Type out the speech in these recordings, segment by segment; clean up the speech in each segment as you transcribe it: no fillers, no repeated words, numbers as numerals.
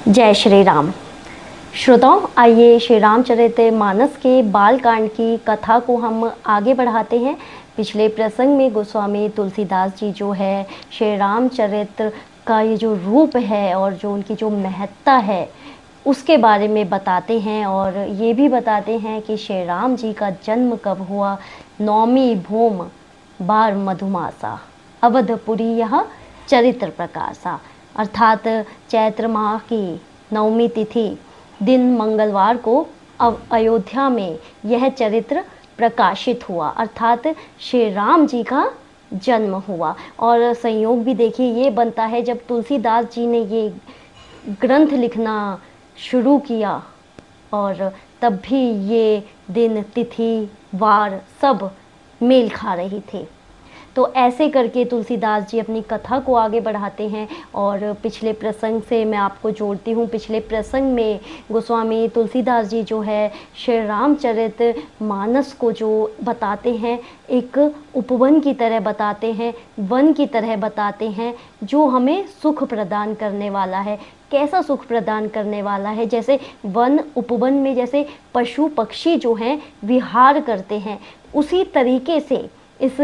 जय श्री राम। श्रोताओं, आइए श्री रामचरितमानस के बालकांड की कथा को हम आगे बढ़ाते हैं। पिछले प्रसंग में गोस्वामी तुलसीदास जी जो है श्री रामचरित का ये जो रूप है और जो उनकी जो महत्ता है उसके बारे में बताते हैं और ये भी बताते हैं कि श्री राम जी का जन्म कब हुआ। नौमी भूम बार मधुमासा अवधपुरी यह चरित्र प्रकाशा, अर्थात चैत्र माह की नवमी तिथि दिन मंगलवार को अयोध्या में यह चरित्र प्रकाशित हुआ, अर्थात श्री राम जी का जन्म हुआ। और संयोग भी देखिए ये बनता है जब तुलसीदास जी ने ये ग्रंथ लिखना शुरू किया और तब भी ये दिन तिथि वार सब मेल खा रही थे। तो ऐसे करके तुलसीदास जी अपनी कथा को आगे बढ़ाते हैं और पिछले प्रसंग से मैं आपको जोड़ती हूँ। पिछले प्रसंग में गोस्वामी तुलसीदास जी जो है श्री रामचरित मानस को जो बताते हैं एक उपवन की तरह बताते हैं, वन की तरह बताते हैं जो हमें सुख प्रदान करने वाला है। कैसा सुख प्रदान करने वाला है? जैसे वन उपवन में जैसे पशु पक्षी जो हैं विहार करते हैं, उसी तरीके से इस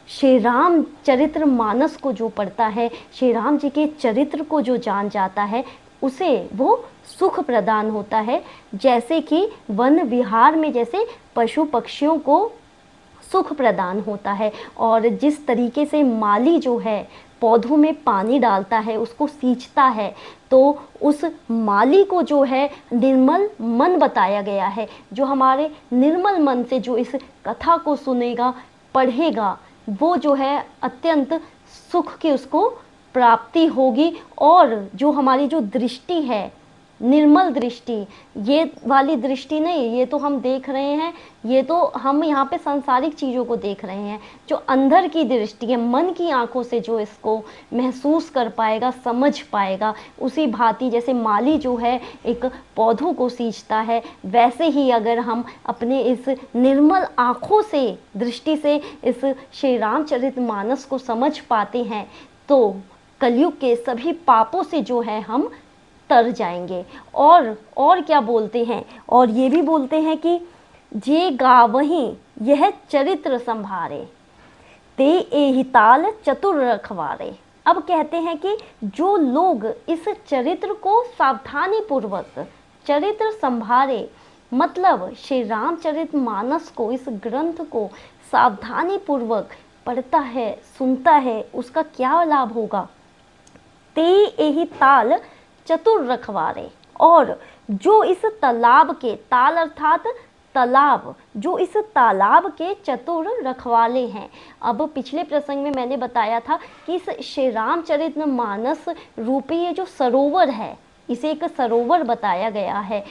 श्री राम चरित्र मानस को जो पढ़ता है, श्री राम जी के चरित्र को जो जान जाता है, उसे वो सुख प्रदान होता है। जैसे कि वन विहार में जैसे पशु पक्षियों को सुख प्रदान होता है और जिस तरीके से माली जो है पौधों में पानी डालता है, उसको सींचता है, तो उस माली को जो है निर्मल मन बताया गया है। जो हमारे निर्मल मन से जो इस कथा को सुनेगा, पढ़ेगा, वो जो है अत्यंत सुख की उसको प्राप्ति होगी। और जो हमारी जो दृष्टि है, निर्मल दृष्टि, ये वाली दृष्टि नहीं, ये तो हम देख रहे हैं, ये तो हम यहाँ पे सांसारिक चीज़ों को देख रहे हैं। जो अंदर की दृष्टि है, मन की आंखों से जो इसको महसूस कर पाएगा, समझ पाएगा, उसी भांति जैसे माली जो है एक पौधों को सींचता है, वैसे ही अगर हम अपने इस निर्मल आँखों से, दृष्टि से इस श्री रामचरितमानस को समझ पाते हैं तो कलयुग के सभी पापों से जो है हम तर जाएंगे। और क्या बोलते हैं, और ये भी बोलते हैं कि जे गावहीं यह चरित्र संभारे ते एहि ताल चतुर रखवारे। अब कहते हैं कि जो लोग इस चरित्र को सावधानी पूर्वक चरित्र संभारे, मतलब श्री रामचरितमानस को, इस ग्रंथ को सावधानी पूर्वक पढ़ता है, सुनता है, उसका क्या लाभ होगा? ते एहि ताल चतुर रखवारे। और जो इस तालाब के, ताल अर्थात तालाब, जो इस तालाब के चतुर रखवाले हैं। अब पिछले प्रसंग में मैंने बताया था कि इस श्री रामचरितमानस रूपी ये जो सरोवर है, इसे एक सरोवर बताया गया है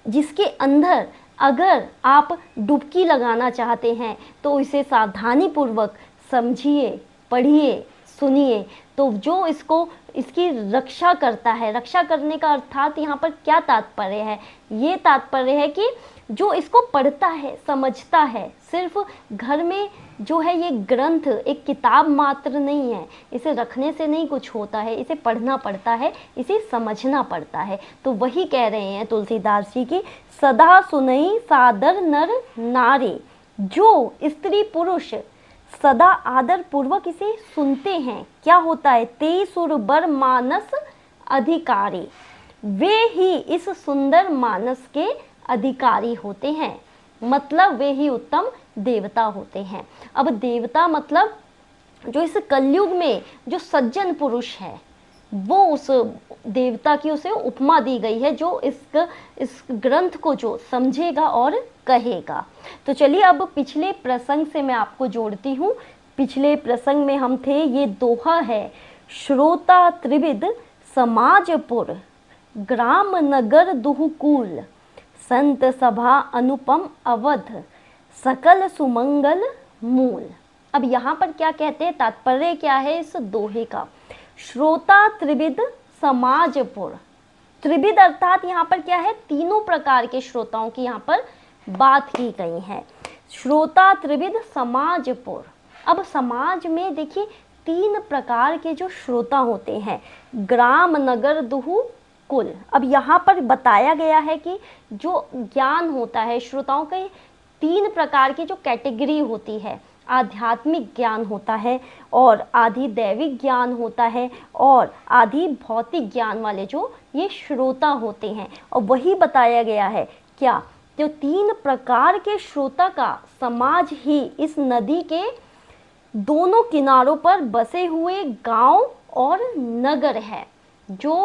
जिसके अंदर अगर आप डुबकी लगाना चाहते हैं तो इसे सावधानी पूर्वक समझिए, पढ़िए, सुनिए। तो जो इसकी रक्षा करता है, रक्षा करने का अर्थात यहाँ पर क्या तात्पर्य है? ये तात्पर्य है कि जो इसको पढ़ता है, समझता है, सिर्फ घर में जो है ये ग्रंथ एक किताब मात्र नहीं है, इसे रखने से नहीं कुछ होता है, इसे पढ़ना पड़ता है, इसे समझना पड़ता है। तो वही कह रहे हैं तुलसीदास जी की सदा सुनई सादर नर नारी। जो स्त्री पुरुष सदा आदर पूर्वक इसे सुनते हैं, क्या होता है? ते सुर बर मानस अधिकारी, वे ही इस सुंदर मानस के अधिकारी होते हैं, मतलब वे ही उत्तम देवता होते हैं। अब देवता मतलब जो इस कलयुग में जो सज्जन पुरुष है, वो उस देवता की उसे उपमा दी गई है जो इस ग्रंथ को जो समझेगा और कहेगा। तो चलिए अब पिछले प्रसंग से मैं आपको जोड़ती हूँ। पिछले प्रसंग में हम थे, ये दोहा है, श्रोता त्रिविध समाजपुर ग्राम नगर दुहुकूल संत सभा अनुपम अवध सकल सुमंगल मूल। अब यहाँ पर क्या कहते हैं, तात्पर्य क्या है इस दोहे का? श्रोता त्रिविध समाजपुर, त्रिविध अर्थात यहाँ पर क्या है? तीनों प्रकार के श्रोताओं की यहाँ पर बात की गई है। श्रोता त्रिविध समाजपुर। अब समाज में देखिए 3 प्रकार के जो श्रोता होते हैं, ग्राम नगर दुहु कुल। अब यहाँ पर बताया गया है कि जो ज्ञान होता है श्रोताओं के 3 प्रकार की जो कैटेगरी होती है, आध्यात्मिक ज्ञान होता है और आधि दैविक ज्ञान होता है और आधि भौतिक ज्ञान वाले जो ये श्रोता होते हैं। और वही बताया गया है क्या, जो 3 प्रकार के श्रोता का समाज ही इस नदी के दोनों किनारों पर बसे हुए गांव और नगर है। जो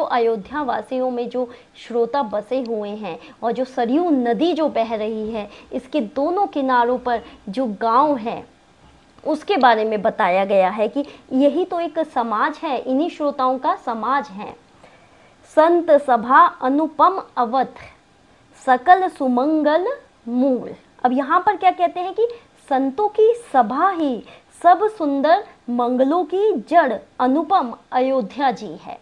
अयोध्या वासियों में जो श्रोता बसे हुए हैं और जो सरयू नदी जो बह रही है इसके दोनों किनारों पर जो गांव है उसके बारे में बताया गया है कि यही तो एक समाज है, इन्हीं श्रोताओं का समाज है। संत सभा अनुपम अवध सकल सुमंगल मूल। अब यहाँ पर क्या कहते हैं कि संतों की सभा ही सब सुंदर मंगलों की जड़ अनुपम अयोध्या जी है।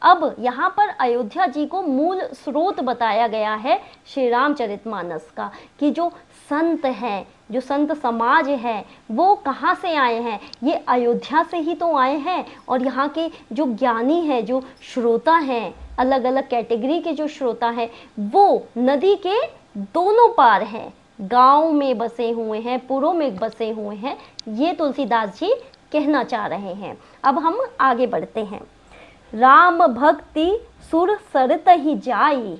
अब यहाँ पर अयोध्या जी को मूल स्रोत बताया गया है श्री रामचरितमानस का, कि जो संत हैं, जो संत समाज है वो कहाँ से आए हैं, ये अयोध्या से ही तो आए हैं। और यहाँ के जो ज्ञानी हैं, जो श्रोता हैं, अलग अलग कैटेगरी के जो श्रोता हैं वो नदी के दोनों पार हैं, गांव में बसे हुए हैं, पुरों में बसे हुए हैं, ये तुलसीदास जी कहना चाह रहे हैं। अब हम आगे बढ़ते हैं। राम भक्ति सुर सरत ही जाई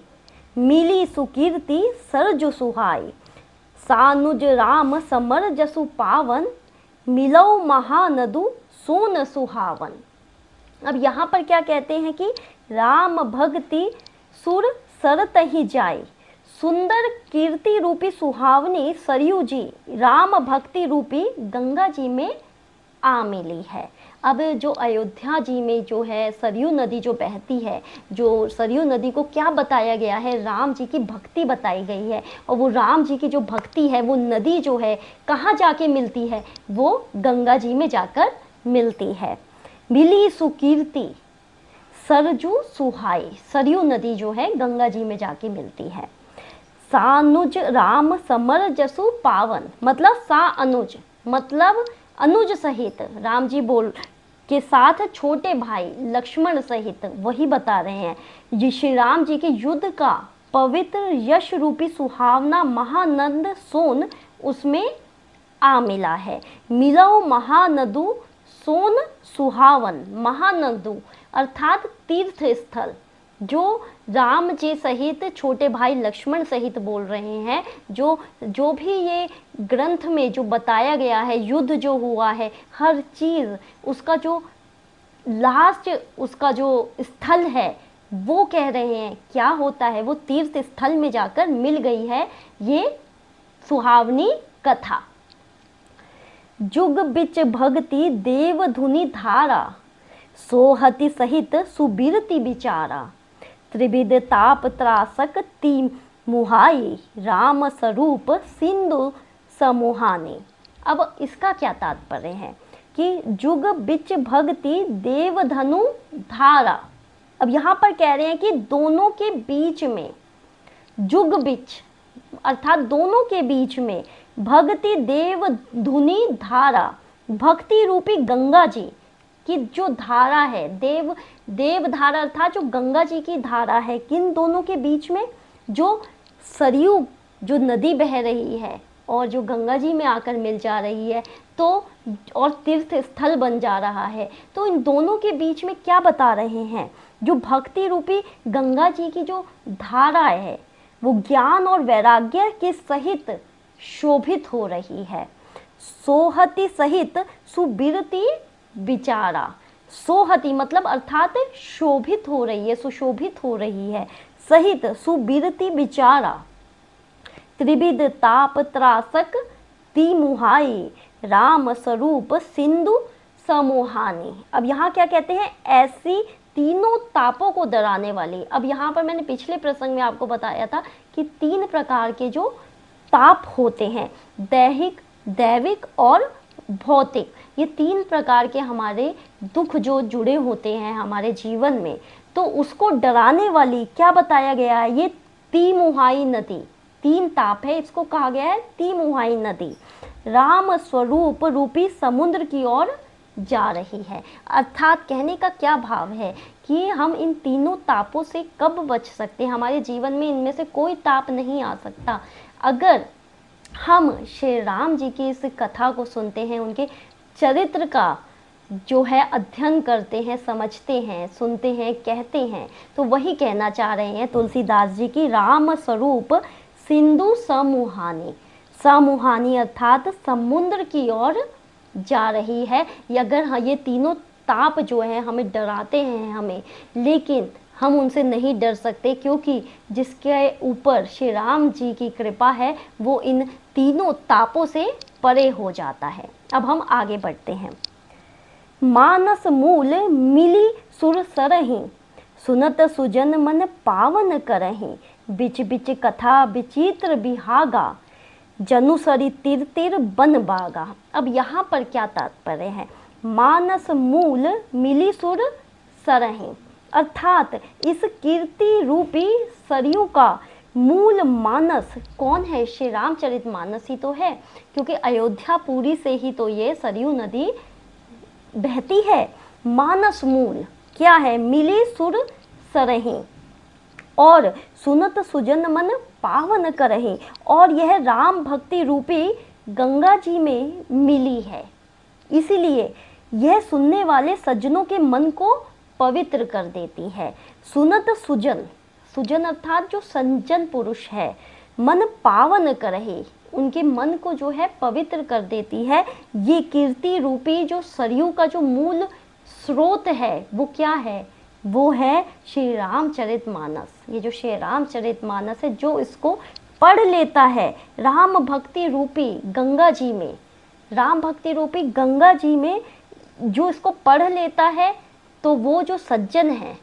मिली सुकीर्ति सरजु सुहाई सानुज राम समर जसु पावन मिलो महानदु सोन सुहावन। अब यहाँ पर क्या कहते हैं कि राम भक्ति सुर सरत ही जाई, सुंदर कीर्ति रूपी सुहावनी सरयू जी राम भक्ति रूपी गंगा जी में आ मिली है। अब जो अयोध्या जी में जो है सरयू नदी जो बहती है, जो सरयू नदी को क्या बताया गया है, राम जी की भक्ति बताई गई है। और वो राम जी की जो भक्ति है वो नदी जो है कहाँ जाके मिलती है, वो गंगा जी में जाकर मिलती है। मिली सुकीर्ति सरजू सुहाई, सरयू नदी जो है गंगा जी में जाके मिलती है। सानुज राम समर जसु पावन, मतलब सा अनुज मतलब अनुज सहित, राम जी बोल के साथ छोटे भाई लक्ष्मण सहित, वही बता रहे हैं ये श्री राम जी के युद्ध का पवित्र यश रूपी सुहावना महानंद सोन उसमें आ मिला है। मिलो महानदु सोन सुहावन, महानदु अर्थात तीर्थ स्थल, जो राम जी सहित छोटे भाई लक्ष्मण सहित बोल रहे हैं। जो भी ये ग्रंथ में जो बताया गया है, युद्ध जो हुआ है, हर चीज़ उसका जो लास्ट उसका जो स्थल है वो कह रहे हैं क्या होता है, वो तीर्थ स्थल में जाकर मिल गई है ये सुहावनी कथा। जुग बिच भक्ति देव धुनि धारा सोहति सहित सुबिरति विचारा त्रिविध ताप त्रासक ती मुहाई राम स्वरूप सिंधु समूहानी। अब इसका क्या तात्पर्य है कि जुग बिच भक्ति देव धनु धारा। अब यहाँ पर कह रहे हैं कि दोनों के बीच में, जुग बिच अर्थात दोनों के बीच में भक्ति देव धुनि धारा, भक्ति रूपी गंगा जी की जो धारा है, देव धारा अर्थात जो गंगा जी की धारा है, किन दोनों के बीच में, जो सरयू जो नदी बह रही है और जो गंगा जी में आकर मिल जा रही है तो और तीर्थ स्थल बन जा रहा है, तो इन दोनों के बीच में क्या बता रहे हैं, जो भक्ति रूपी गंगा जी की जो धारा है वो ज्ञान और वैराग्य के सहित शोभित हो रही है। सोहति सहित सुबिरति विचारा, सोहति मतलब अर्थात शोभित हो रही है, सुशोभित हो रही है, सहित सुबिरति विचारा त्रिविध ताप त्रासक तिमुहाई राम स्वरूप सिंधु समूहानी। अब यहाँ क्या कहते हैं, ऐसी तीनों तापों को डराने वाली। अब यहाँ पर मैंने पिछले प्रसंग में आपको बताया था कि 3 प्रकार के जो ताप होते हैं, दैहिक, दैविक और भौतिक, ये 3 प्रकार के हमारे दुख जो जुड़े होते हैं हमारे जीवन में, तो उसको डराने वाली क्या बताया गया है, ये तिमुहाई नदी, 3 ताप है, इसको कहा गया है तिमुहाई नदी राम स्वरूप रूपी समुद्र की ओर जा रही है। अर्थात कहने का क्या भाव है कि हम इन तीनों तापों से कब बच सकते हैं। हमारे जीवन में इनमें से कोई ताप नहीं आ सकता अगर हम श्री राम जी की इस कथा को सुनते हैं, उनके चरित्र का जो है अध्ययन करते हैं, समझते हैं, सुनते हैं, कहते हैं। तो वही कहना चाह रहे हैं तुलसीदास जी की राम स्वरूप सिंधु समूहानी। समूहानी अर्थात समुद्र की ओर जा रही है। अगर हाँ, ये तीनों ताप जो है हमें डराते हैं हमें, लेकिन हम उनसे नहीं डर सकते, क्योंकि जिसके ऊपर श्री राम जी की कृपा है वो इन तीनों तापों से परे हो जाता है। अब हम आगे बढ़ते हैं। मानस मूल मिली सुर सरहि, सुनत सुजन मन पावन करहि, बिच बिच कथा विचित्र बिहागा, जनुसरी तिर तिर बन बागा। अब यहाँ पर क्या तात्पर्य है? मानस मूल मिली सुर सरहि, अर्थात इस कीर्ति रूपी सरयू का मूल मानस कौन है? श्री रामचरितमानस ही तो है, क्योंकि अयोध्यापुरी से ही तो ये सरयू नदी बहती है। मानस मूल क्या है? मिली सुर सरहि और सुनत सुजन मन पावन करहि, और यह राम भक्ति रूपी गंगा जी में मिली है, इसीलिए यह सुनने वाले सज्जनों के मन को पवित्र कर देती है। सुनत सुजन, सुजन अर्थात जो सज्जन पुरुष है, मन पावन करहि, उनके मन को जो है पवित्र कर देती है। ये कीर्ति रूपी जो सरयू का जो मूल स्रोत है वो क्या है? वो है श्री रामचरितमानस। ये जो श्री रामचरितमानस है, जो इसको पढ़ लेता है राम भक्ति रूपी गंगा जी में, राम भक्ति रूपी गंगा जी में जो इसको पढ़ लेता है, तो वो जो सज्जन है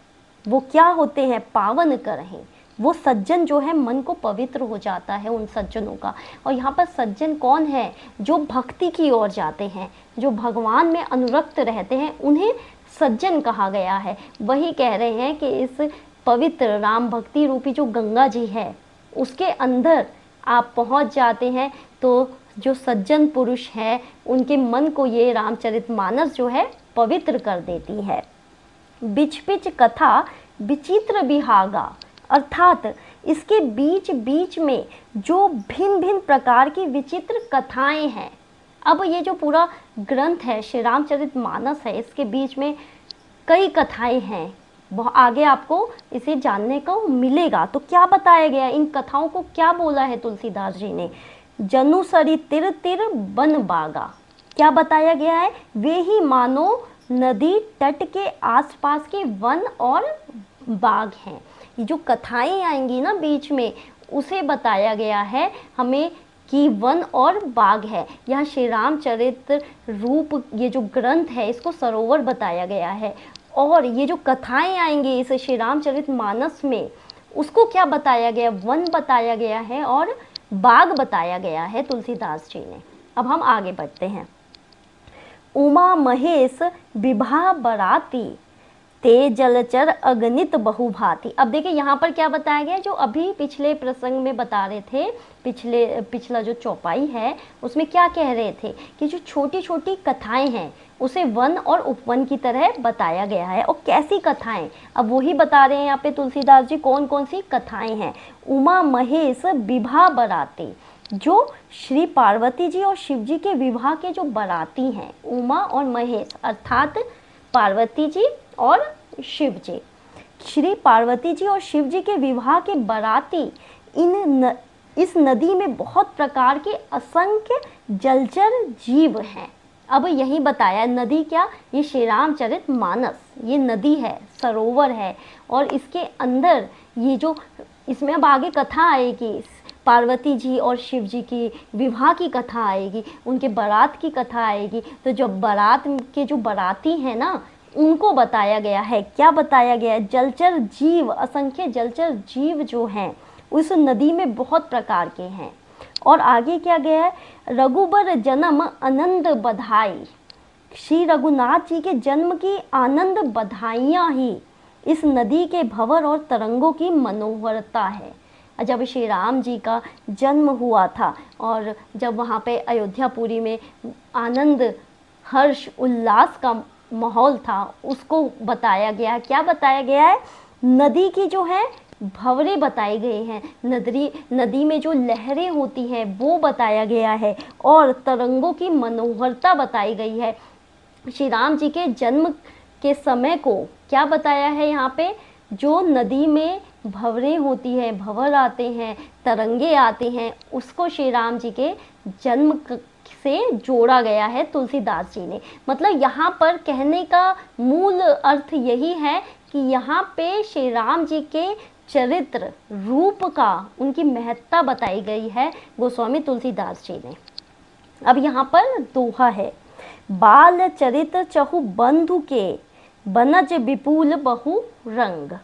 वो क्या होते हैं? पावन करहि। वो सज्जन जो है मन को पवित्र हो जाता है उन सज्जनों का। और यहाँ पर सज्जन कौन है? जो भक्ति की ओर जाते हैं, जो भगवान में अनुरक्त रहते हैं, उन्हें सज्जन कहा गया है। वही कह रहे हैं कि इस पवित्र राम भक्ति रूपी जो गंगा जी है उसके अंदर आप पहुँच जाते हैं तो जो सज्जन पुरुष है उनके मन को ये रामचरितमानस जो है पवित्र कर देती है। बिच बिच कथा विचित्र बिहागा, अर्थात इसके बीच बीच में जो भिन्न भिन्न प्रकार की विचित्र कथाएं हैं। अब ये जो पूरा ग्रंथ है श्री रामचरितमानस है, इसके बीच में कई कथाएं हैं, बहुत आगे आपको इसे जानने को मिलेगा। तो क्या बताया गया? इन कथाओं को क्या बोला है तुलसीदास जी ने? जनुसरी तिर तिर बन बागा, क्या बताया गया है? वे ही मानो नदी तट के आसपास के वन और बाग हैं। ये जो कथाएं आएंगी ना बीच में, उसे बताया गया है हमें कि वन और बाग है। यहाँ श्री रामचरित रूप ये जो ग्रंथ है इसको सरोवर बताया गया है, और ये जो कथाएं आएंगी इस श्री रामचरितमानस में उसको क्या बताया गया? वन बताया गया है और बाग बताया गया है तुलसीदास जी ने। अब हम आगे बढ़ते हैं। उमा महेश विभा बराती, ते जलचर अगणित बहुभांति। अब देखिए यहाँ पर क्या बताया गया? जो अभी पिछले प्रसंग में बता रहे थे, पिछला जो चौपाई है उसमें क्या कह रहे थे कि जो छोटी छोटी कथाएं हैं उसे वन और उपवन की तरह बताया गया है। और कैसी कथाएं? अब वही बता रहे हैं यहाँ पे तुलसीदास जी कौन कौन सी कथाएं हैं। उमा महेश विभा बराती, जो श्री पार्वती जी और शिव जी के विवाह के जो बराती हैं, उमा और महेश अर्थात पार्वती जी और शिव जी। श्री पार्वती जी और शिव जी के विवाह के बराती इस नदी में बहुत प्रकार के असंख्य जलचर जीव हैं। अब यही बताया, नदी क्या? ये श्री रामचरितमानस, ये नदी है, सरोवर है, और इसके अंदर ये जो इसमें अब आगे कथा आएगी, पार्वती जी और शिव जी की विवाह की कथा आएगी, उनके बारात की कथा आएगी। तो जो बारात के जो बाराती हैं ना, उनको बताया गया है। क्या बताया गया है? जलचर जीव, असंख्य जलचर जीव जो हैं उस नदी में बहुत प्रकार के हैं। और आगे क्या गया है? रघुबर जन्म आनंद बधाई, श्री रघुनाथ जी के जन्म की आनंद बधाइयाँ ही इस नदी के भंवर और तरंगों की मनोहरता है। जब श्री राम जी का जन्म हुआ था और जब वहाँ पे अयोध्यापुरी में आनंद, हर्ष, उल्लास का माहौल था उसको बताया गया है। क्या बताया गया है? नदी की जो है भंवरे बताए गए हैं, नदी में जो लहरें होती हैं वो बताया गया है, और तरंगों की मनोहरता बताई गई है। श्री राम जी के जन्म के समय को क्या बताया है यहाँ पे? जो नदी में भंवरें होती हैं, भंवर आते हैं, तरंगे आते हैं, उसको श्री राम जी के जन्म से जोड़ा गया है तुलसीदास जी ने। मतलब यहाँ पर कहने का मूल अर्थ यही है कि यहाँ पे श्री राम जी के चरित्र रूप का, उनकी महत्ता बताई गई है गोस्वामी तुलसीदास जी ने। अब यहाँ पर दोहा है, बाल चरित चहु बंधु के, बनज विपुल बहु रंग,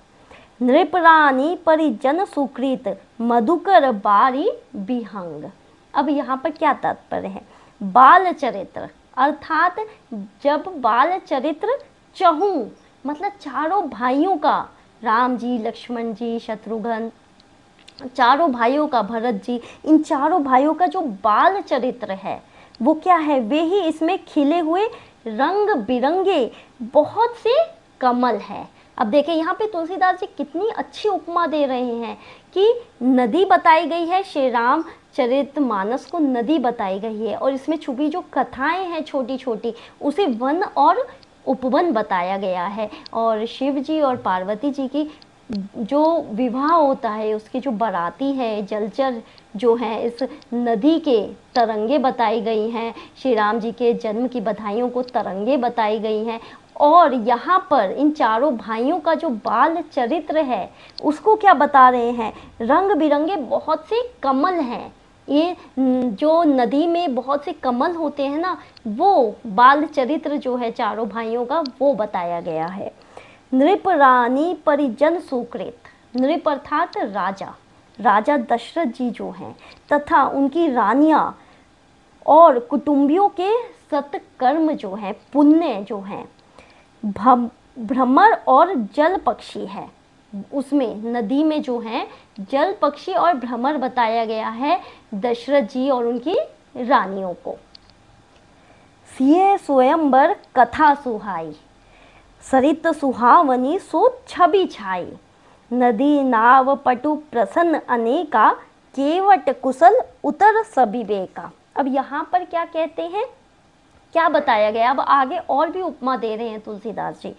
नृपरानी परिजन सुकृत, मधुकर बारी विहंग। अब यहाँ पर क्या तात्पर्य है? बाल चरित्र अर्थात जब बाल चरित्र चहु मतलब चारों भाइयों का, राम जी, लक्ष्मण जी, शत्रुघ्न, चारों भाइयों का, भरत जी, इन चारों भाइयों का जो बाल चरित्र है वो क्या है? वे ही इसमें खिले हुए रंग बिरंगे बहुत से कमल है। अब देखिए यहाँ पे तुलसीदास जी कितनी अच्छी उपमा दे रहे हैं कि नदी बताई गई है, श्री राम चरितमानस को नदी बताई गई है, और इसमें छुपी जो कथाएं हैं छोटी छोटी, उसे वन और उपवन बताया गया है। और शिव जी और पार्वती जी की जो विवाह होता है, उसकी जो बाराती है, जलचर जो है, इस नदी के तरंगे बताई गई हैं। श्री राम जी के जन्म की बधाइयों को तरंगे बताई गई हैं। और यहाँ पर इन चारों भाइयों का जो बाल चरित्र है उसको क्या बता रहे हैं? रंग बिरंगे बहुत से कमल हैं। ये जो नदी में बहुत से कमल होते हैं ना, वो बाल चरित्र जो है चारों भाइयों का वो बताया गया है। नृप रानी परिजन सुकृत, नृप अर्थात राजा, राजा दशरथ जी जो हैं तथा उनकी रानियां और कुटुंबियों के सत्कर्म जो हैं, पुण्य जो हैं, भ्रमर और जल पक्षी है। उसमें नदी में जो है जल पक्षी और भ्रमर बताया गया है दशरथ जी और उनकी रानियों को। सिए स्वयंवर कथा सुहाई, सरित सुहावनी सो छवि छाई, नदी नाव पटु प्रसन्न अनेका, केवट कुशल उतर सविवेका। अब यहाँ पर क्या कहते हैं, क्या बताया गया? अब आगे और भी उपमा दे रहे हैं तुलसीदास जी।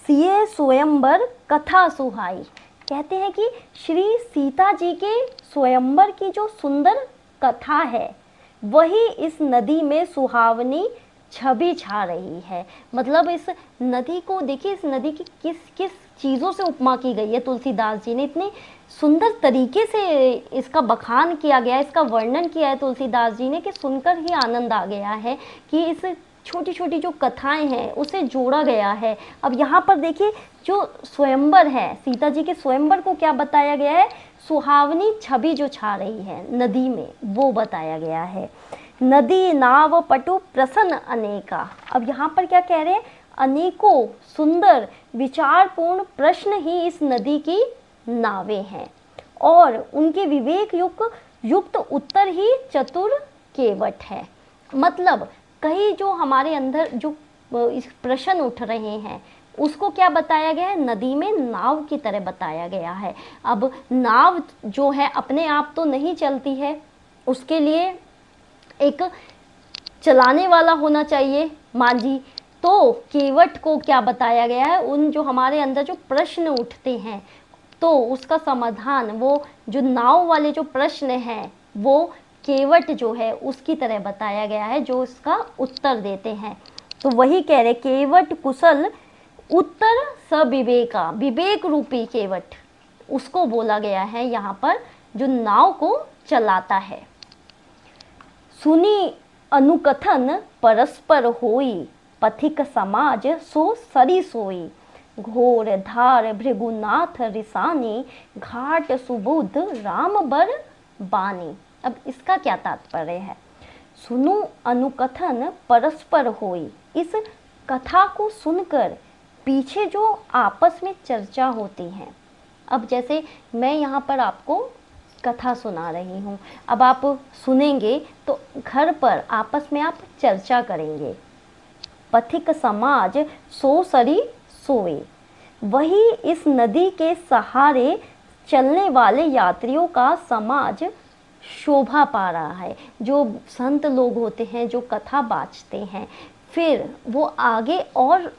सिए स्वयंवर कथा सुहाई, कहते हैं कि श्री सीता जी के स्वयंवर की जो सुंदर कथा है वही इस नदी में सुहावनी छवि छा रही है। मतलब इस नदी को देखिए, इस नदी की किस किस चीज़ों से उपमा की गई है तुलसीदास जी ने, इतने सुंदर तरीके से इसका बखान किया गया, इसका वर्णन किया है तुलसीदास जी ने कि सुनकर ही आनंद आ गया है कि इस छोटी छोटी जो कथाएं हैं उसे जोड़ा गया है। अब यहाँ पर देखिए जो स्वयंवर है, सीता जी के स्वयंवर को क्या बताया गया है? सुहावनी छवि जो छा रही है नदी में वो बताया गया है। नदी नाव पटु प्रसन्न अनेका। अब यहाँ पर क्या कह रहे हैं? अनेकों सुंदर विचारपूर्ण प्रश्न ही इस नदी की नावें हैं, और उनके विवेक युक्त उत्तर ही चतुर केवट है। मतलब कई जो हमारे अंदर जो इस प्रश्न उठ रहे हैं उसको क्या बताया गया है? नदी में नाव की तरह बताया गया है। अब नाव जो है अपने आप तो नहीं चलती है, उसके लिए एक चलाने वाला होना चाहिए, मांझी। तो केवट को क्या बताया गया है? उन जो हमारे अंदर जो प्रश्न उठते हैं तो उसका समाधान, वो जो नाव वाले जो प्रश्न हैं वो केवट जो है उसकी तरह बताया गया है, जो इसका उत्तर देते हैं। तो वही कह रहे, केवट कुशल उत्तर सविवेका, विवेक रूपी केवट उसको बोला गया है यहाँ पर जो नाव को चलाता है। सुनी अनुकथन परस्पर होई, पथिक समाज सो सरी सोई, घोर धार भृगुनाथ रिसानी, घाट सुबुध राम बर बानी। अब इसका क्या तात्पर्य है? सुनो अनुकथन परस्पर होई, इस कथा को सुनकर पीछे जो आपस में चर्चा होती है। अब जैसे मैं यहाँ पर आपको कथा सुना रही हूँ, अब आप सुनेंगे तो घर पर आपस में आप चर्चा करेंगे। पथिक समाज सो सरी सोए। वही इस नदी के सहारे चलने वाले यात्रियों का समाज शोभा पा रहा है। जो संत लोग होते हैं, जो कथा बाँचते हैं, फिर वो आगे और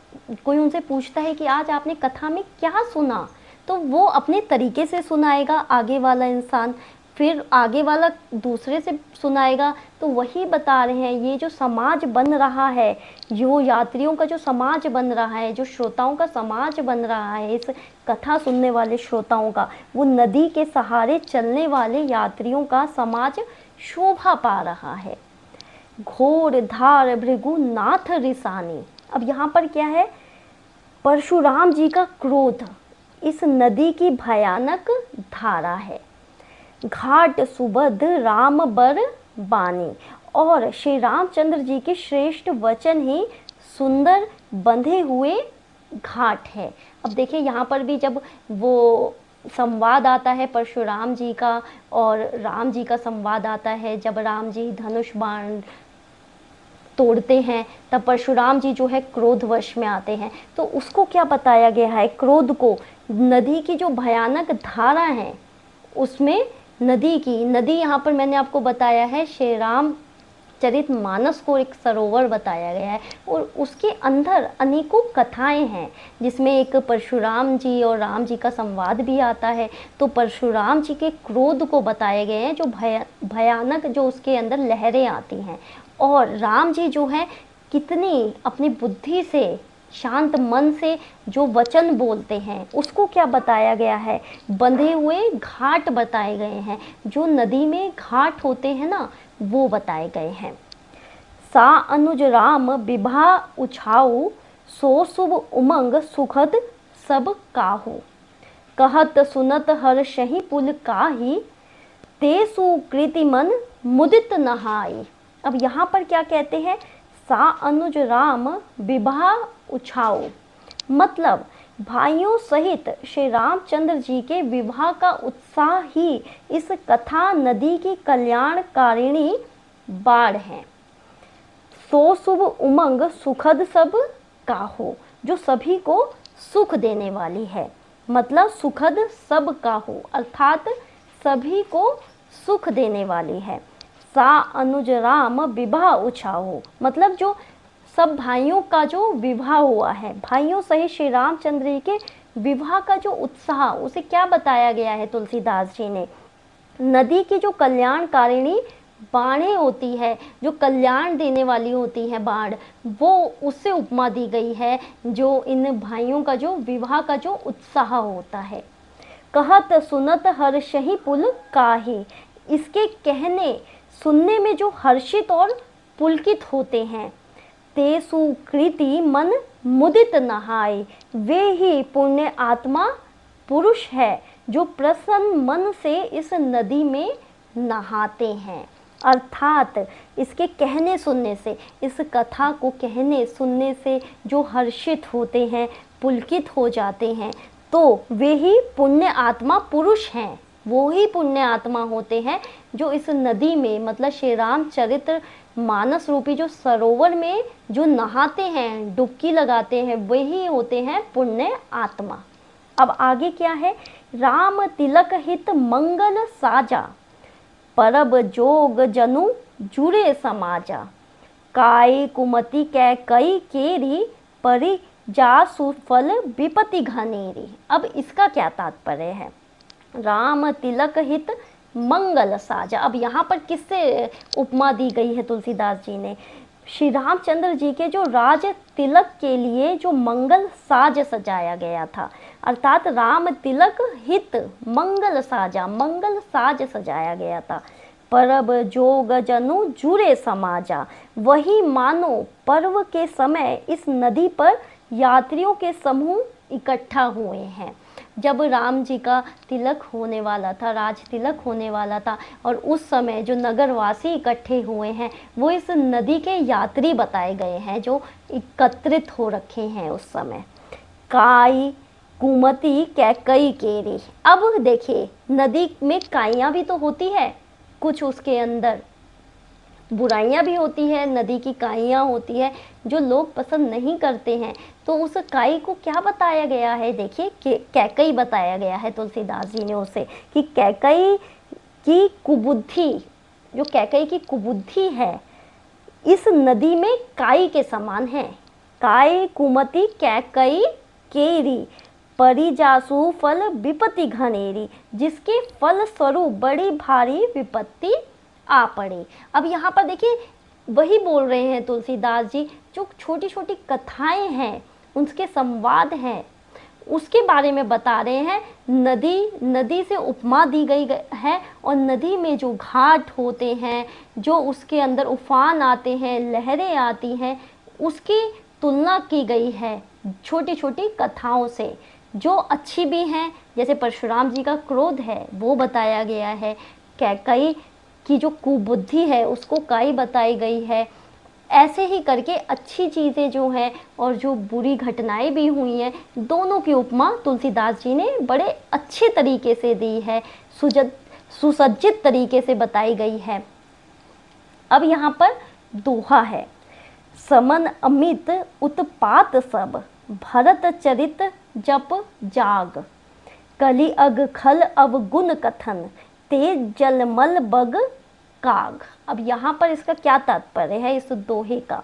कोई उनसे पूछता है कि आज आपने कथा में क्या सुना, तो वो अपने तरीके से सुनाएगा आगे वाला इंसान, फिर आगे वाला दूसरे से सुनाएगा। तो वही बता रहे हैं, ये जो समाज बन रहा है, जो यात्रियों का जो समाज बन रहा है, जो श्रोताओं का समाज बन रहा है, इस कथा सुनने वाले श्रोताओं का, वो नदी के सहारे चलने वाले यात्रियों का समाज शोभा पा रहा है। घोर धार भृगु नाथ रिसानी। अब यहाँ पर क्या है, परशुराम जी का क्रोध इस नदी की भयानक धारा है। घाट सुबध राम बर बानी, और श्री रामचंद्र जी के श्रेष्ठ वचन ही सुंदर बंधे हुए घाट है। अब देखिए यहाँ पर भी जब वो संवाद आता है परशुराम जी का और राम जी का संवाद आता है, जब राम जी धनुष बाण तोड़ते हैं तब परशुराम जी जो है क्रोधवश में आते हैं। तो उसको क्या बताया गया है, क्रोध को, नदी की जो भयानक धारा है उसमें नदी यहाँ पर मैंने आपको बताया है श्री राम चरित मानस को एक सरोवर बताया गया है, और उसके अंदर अनेकों कथाएं हैं जिसमें एक परशुराम जी और राम जी का संवाद भी आता है। तो परशुराम जी के क्रोध को बताए गए हैं, जो भयानक जो उसके अंदर लहरें आती हैं, और राम जी जो है कितनी अपनी बुद्धि से शांत मन से जो वचन बोलते हैं उसको क्या बताया गया है, बंधे हुए घाट बताए गए हैं, जो नदी में घाट होते हैं ना वो बताए गए हैं। सा अनुज राम विभा उछाऊ, सो शुभ उमंग सुखद सब काहू। कहत सुनत हर शही पुल काही, ते सुकृति मन मुदित नहाई। अब यहाँ पर क्या कहते हैं, सा अनुज राम विभा उछाऊ, मतलब भाइयों सहित श्री रामचंद्र जी के विवाह का उत्साह ही इस कथा नदी की कल्याणकारिणी बाढ़ है। सो शुभ उमंग सुखद सब काहो, जो सभी को सुख देने वाली है, मतलब सुखद सब काहो अर्थात सभी को सुख देने वाली है। सा अनुज राम विवाह उछाहो, मतलब जो सब भाइयों का जो विवाह हुआ है, भाइयों सहित श्री रामचंद्र जी के विवाह का जो उत्साह, उसे क्या बताया गया है तुलसीदास जी ने, नदी की जो कल्याणकारिणी बाढ़ें होती है, जो कल्याण देने वाली होती है बाढ़, वो उससे उपमा दी गई है, जो इन भाइयों का जो विवाह का जो उत्साह होता है। कहत सुनत हर्षहि पुल काहे, इसके कहने सुनने में जो हर्षित और पुलकित होते हैं। ते सुकृति मन मुदित नहाय, वे ही पुण्य आत्मा पुरुष है जो प्रसन्न मन से इस नदी में नहाते हैं। अर्थात इसके कहने सुनने से, इस कथा को कहने सुनने से जो हर्षित होते हैं, पुलकित हो जाते हैं, तो वे ही पुण्य आत्मा पुरुष हैं, वो ही पुण्य आत्मा होते हैं जो इस नदी में, मतलब श्री रामचरित मानस रूपी जो सरोवर में जो नहाते हैं, डुबकी लगाते हैं, वही होते हैं पुण्य आत्मा। अब आगे क्या है, राम तिलक हित मंगल साजा, परब जोग जनु जुड़े समाजा। काय कुमति कै कई केरी, परि जा सुफल विपति घनेरी। अब इसका क्या तात्पर्य है, राम तिलक हित मंगल साजा। अब यहाँ पर किससे उपमा दी गई है तुलसीदास जी ने, श्री रामचंद्र जी के जो राज तिलक के लिए जो मंगल साज सजाया गया था, अर्थात राम तिलक हित मंगल साजा, मंगल साज सजाया गया था। परब जोग जनु जुड़े समाजा, वही मानो पर्व के समय इस नदी पर यात्रियों के समूह इकट्ठा हुए हैं। जब राम जी का तिलक होने वाला था, राज तिलक होने वाला था, और उस समय जो नगरवासी इकट्ठे हुए हैं वो इस नदी के यात्री बताए गए हैं जो एकत्रित हो रखे हैं उस समय। काई कुमति कैकई केरी। अब देखिए नदी में काइयाँ भी तो होती है कुछ उसके अंदर, बुराइयां भी होती है, नदी की काइयाँ होती है जो लोग पसंद नहीं करते हैं। तो उस काई को क्या बताया गया है, देखिए कैकई बताया गया है तुलसीदास जी ने उसे, कि कैकई की कुबुद्धि, जो कैकई की कुबुद्धि है इस नदी में काई के समान है। काय कुमति कैकई केरी, परिजासु फल विपत्ति घनेरी, जिसके फल स्वरूप बड़ी भारी विपत्ति आ पड़े। अब यहाँ पर देखिए वही बोल रहे हैं तुलसीदास जी, जो छोटी छोटी कथाएं हैं, उनके संवाद हैं, उसके बारे में बता रहे हैं। नदी से उपमा दी गई है, और नदी में जो घाट होते हैं, जो उसके अंदर उफान आते हैं, लहरें आती हैं, उसकी तुलना की गई है छोटी छोटी कथाओं से, जो अच्छी भी हैं, जैसे परशुराम जी का क्रोध है वो बताया गया है, कैकई की जो कुबुद्धि है उसको काई बताई गई है। ऐसे ही करके अच्छी चीज़ें जो हैं और जो बुरी घटनाएं भी हुई हैं, दोनों की उपमा तुलसीदास जी ने बड़े अच्छे तरीके से दी है, सुसज्जित तरीके से बताई गई है। अब यहाँ पर दोहा है, समन अमित उत्पात सब, भरत चरित जप जाग, कलि अग खल अवगुण कथन, तेज जलमल बग काग। अब यहाँ पर इसका क्या तात्पर्य है इस दोहे का?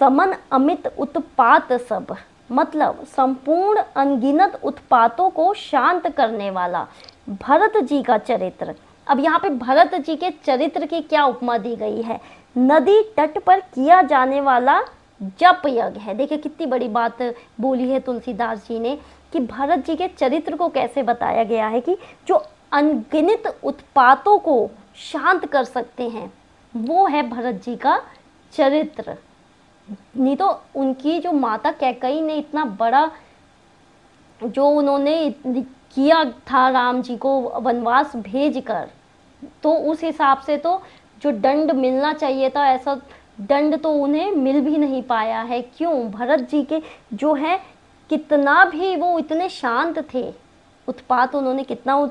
समन अमित उत्पात सब, मतलब संपूर्ण अनगिनत उत्पातों को शांत करने वाला भरत जी का चरित्र। अब यहाँ पे भरत जी के चरित्र की क्या उपमा दी गई है? नदी तट पर किया जाने वाला जप यज्ञ है। देखिए कितनी बड़ी बात बोली है तुलसीदास जी ने, कि भरत जी के चरित्र को कैसे बताया गया है कि जो अनगिनत उत्पातों को शांत कर सकते हैं, वो है भरत जी का चरित्र। नहीं तो उनकी जो माता कैकई ने इतना बड़ा जो उन्होंने किया था राम जी को वनवास भेजकर, तो उस हिसाब से तो जो दंड मिलना चाहिए था, ऐसा दंड तो उन्हें मिल भी नहीं पाया है। क्यों? भरत जी के जो है, कितना भी वो इतने शांत थे, उत्पात उन्होंने कितना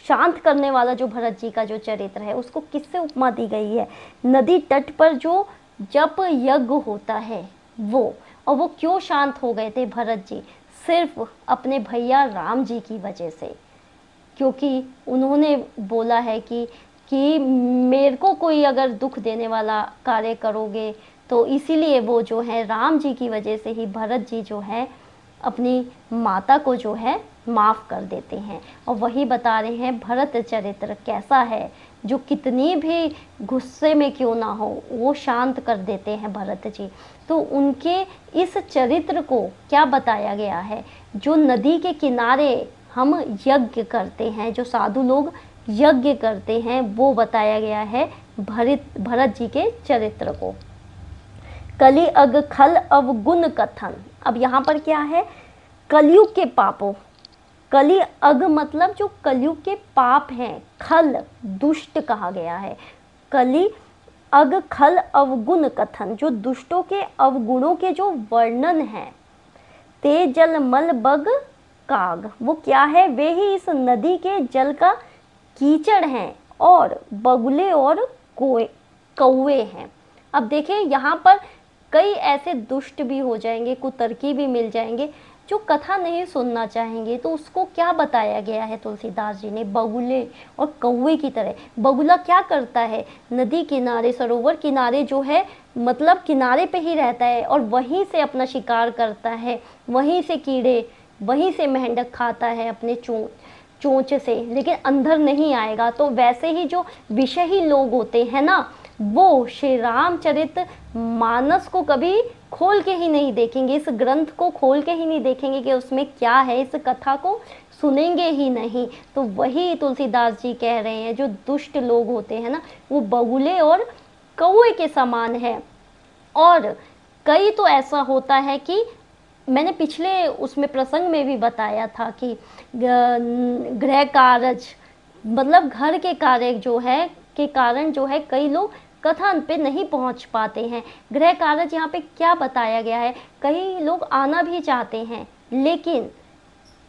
शांत करने वाला जो भरत जी का जो चरित्र है, उसको किससे उपमा दी गई है? नदी तट पर जो जप यज्ञ होता है वो। और वो क्यों शांत हो गए थे भरत जी? सिर्फ अपने भैया राम जी की वजह से, क्योंकि उन्होंने बोला है कि मेरे को कोई अगर दुख देने वाला कार्य करोगे, तो इसीलिए वो जो है राम जी की वजह से ही भरत जी जो है अपनी माता को जो है माफ़ कर देते हैं। और वही बता रहे हैं भरत चरित्र कैसा है, जो कितनी भी गुस्से में क्यों ना हो वो शांत कर देते हैं भरत जी। तो उनके इस चरित्र को क्या बताया गया है? जो नदी के किनारे हम यज्ञ करते हैं, जो साधु लोग यज्ञ करते हैं, वो बताया गया है भरत जी के चरित्र को। कलि अग खल अवगुण कथन। अब यहाँ पर क्या है? कलयुग के पापों, कलि अग मतलब जो कलयुग के पाप हैं, खल दुष्ट कहा गया है, कलि अग खल अवगुण कथन, जो दुष्टों के अवगुणों के जो वर्णन है। ते जल मल बग काग, वो क्या है? वे ही इस नदी के जल का कीचड़ हैं, और बगुले और कौवे हैं। अब देखिए यहाँ पर कई ऐसे दुष्ट भी हो जाएंगे, कुतर्की भी मिल जाएंगे, जो कथा नहीं सुनना चाहेंगे। तो उसको क्या बताया गया है तुलसीदास जी ने? बगुले और कौवे की तरह। बगुला क्या करता है? नदी किनारे, सरोवर किनारे जो है, मतलब किनारे पे ही रहता है, और वहीं से अपना शिकार करता है, वहीं से कीड़े, वहीं से मेंढक खाता है अपने चोंच से, लेकिन अंदर नहीं आएगा। तो वैसे ही जो विषयी लोग होते हैं ना, वो श्री रामचरित मानस को कभी खोल के ही नहीं देखेंगे, इस ग्रंथ को खोल के ही नहीं देखेंगे कि उसमें क्या है, इस कथा को सुनेंगे ही नहीं। तो वही तुलसीदास जी कह रहे हैं, जो दुष्ट लोग होते हैं ना, वो बगुले और कौवे के समान है। और कई तो ऐसा होता है कि मैंने पिछले उसमें प्रसंग में भी बताया था कि गृह कार्य, मतलब घर के कार्य जो है के कारण जो है कई लोग कथा पे नहीं पहुंच पाते हैं। गृह कार्य यहाँ पे क्या बताया गया है? कई लोग आना भी चाहते हैं, लेकिन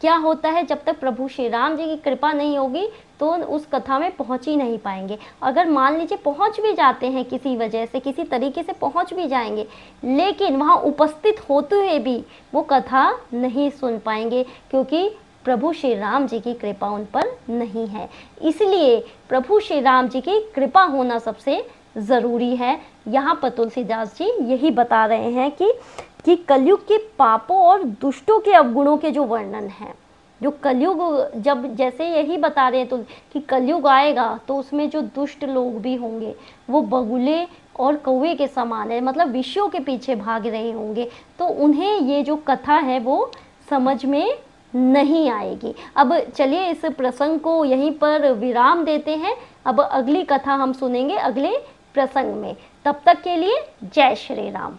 क्या होता है, जब तक प्रभु श्री राम जी की कृपा नहीं होगी तो उस कथा में पहुंच ही नहीं पाएंगे। अगर मान लीजिए पहुंच भी जाते हैं, किसी वजह से किसी तरीके से पहुंच भी जाएंगे, लेकिन वहां उपस्थित होते हुए भी वो कथा नहीं सुन पाएंगे, क्योंकि प्रभु श्री राम जी की कृपा उन पर नहीं है। इसलिए प्रभु श्री राम जी की कृपा होना सबसे ज़रूरी है। यहाँ पर तुलसीदास जी यही बता रहे हैं कि कलयुग के पापों और दुष्टों के अवगुणों के जो वर्णन है, जो कलयुग, जब जैसे यही बता रहे हैं तो कि कलयुग आएगा तो उसमें जो दुष्ट लोग भी होंगे वो बगुले और कौवे के समान है, मतलब विषयों के पीछे भाग रहे होंगे, तो उन्हें ये जो कथा है वो समझ में नहीं आएगी। अब चलिए इस प्रसंग को यहीं पर विराम देते हैं। अब अगली कथा हम सुनेंगे अगले प्रसंग में। तब तक के लिए जय श्री राम।